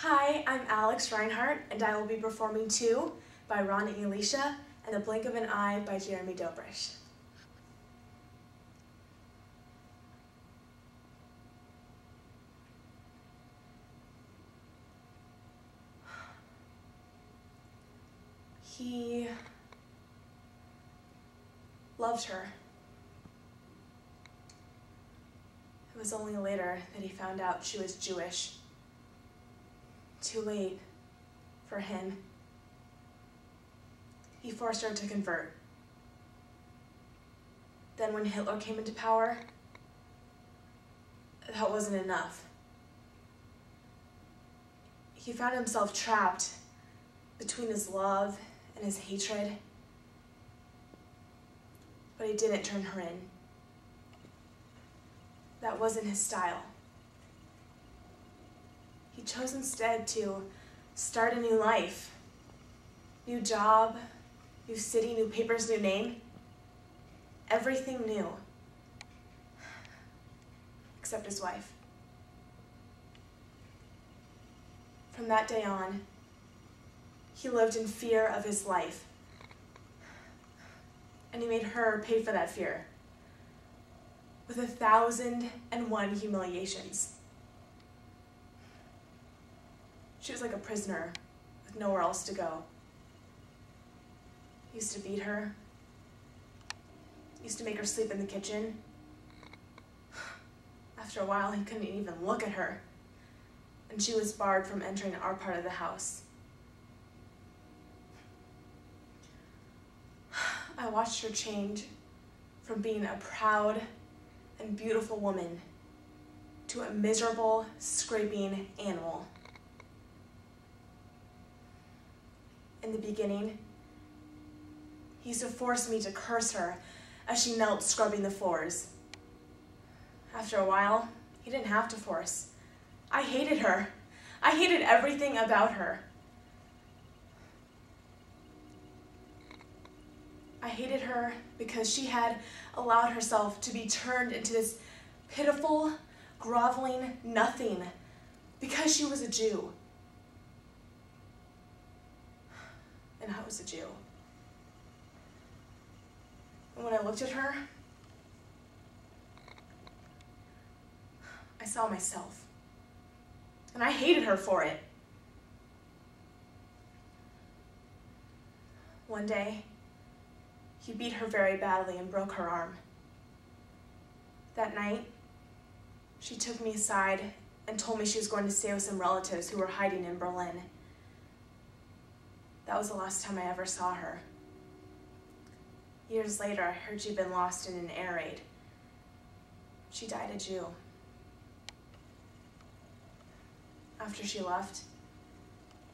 Hi, I'm Alex Rinehart, and I will be performing Two by Ron and Elisha and The Blink of an Eye by Jeremy Dobrish. He loved her. It was only later that he found out she was Jewish. Too late for him. He forced her to convert. Then when Hitler came into power, that wasn't enough. He found himself trapped between his love and his hatred, but he didn't turn her in. That wasn't his style. He chose instead to start a new life. New job, new city, new papers, new name. Everything new. Except his wife. From that day on, he lived in fear of his life. And he made her pay for that fear with 1,001 humiliations. She was like a prisoner with nowhere else to go. He used to beat her. He used to make her sleep in the kitchen. After a while, he couldn't even look at her, and she was barred from entering our part of the house. I watched her change from being a proud and beautiful woman to a miserable, scraping animal. In the beginning, he used to force me to curse her as she knelt scrubbing the floors. After a while, he didn't have to force. I hated her. I hated everything about her. I hated her because she had allowed herself to be turned into this pitiful, groveling nothing because she was a Jew. And I was a Jew. And when I looked at her, I saw myself. And I hated her for it. One day, he beat her very badly and broke her arm. That night, she took me aside and told me she was going to stay with some relatives who were hiding in Berlin. That was the last time I ever saw her. Years later, I heard she'd been lost in an air raid. She died a Jew. After she left,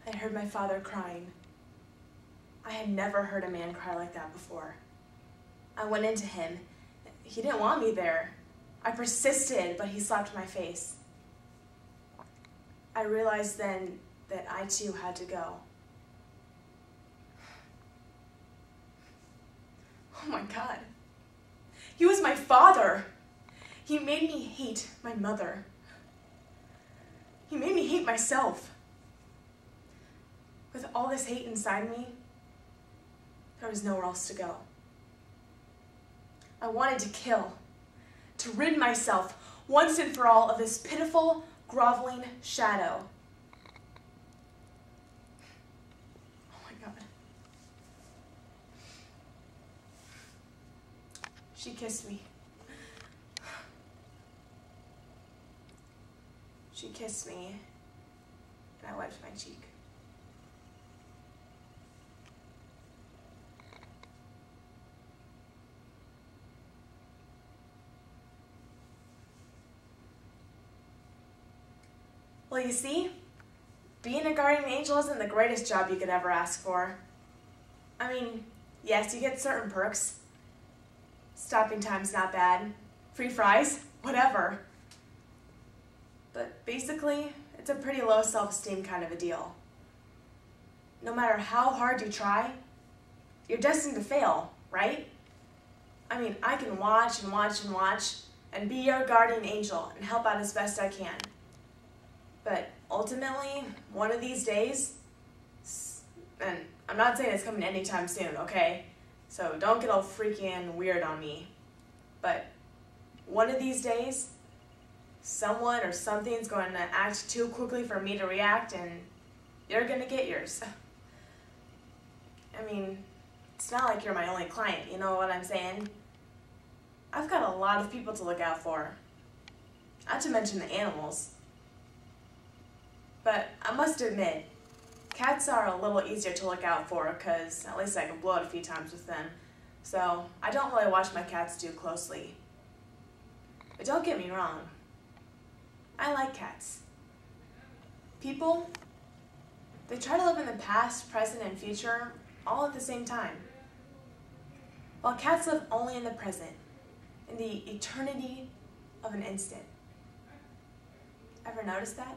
I heard my father crying. I had never heard a man cry like that before. I went into him. He didn't want me there. I persisted, but he slapped my face. I realized then that I too had to go. Oh my God. He was my father. He made me hate my mother. He made me hate myself. With all this hate inside me, there was nowhere else to go. I wanted to kill, to rid myself once and for all of this pitiful, groveling shadow. Oh my God. She kissed me. She kissed me, and I wiped my cheek. Well, you see, being a guardian angel isn't the greatest job you could ever ask for. I mean, yes, you get certain perks. Stopping time's not bad. Free fries, whatever. But basically, it's a pretty low self-esteem kind of a deal. No matter how hard you try, you're destined to fail, right? I mean, I can watch and watch and watch and be your guardian angel and help out as best I can. But ultimately, one of these days, and I'm not saying it's coming anytime soon, okay? So don't get all freaky and weird on me. But one of these days, someone or something's going to act too quickly for me to react, and you're going to get yours. I mean, it's not like you're my only client, you know what I'm saying? I've got a lot of people to look out for. Not to mention the animals. But I must admit, cats are a little easier to look out for because at least I can blow it a few times with them. So I don't really watch my cats too closely. But don't get me wrong, I like cats. People, they try to live in the past, present, and future all at the same time. While cats live only in the present, in the eternity of an instant. Ever noticed that?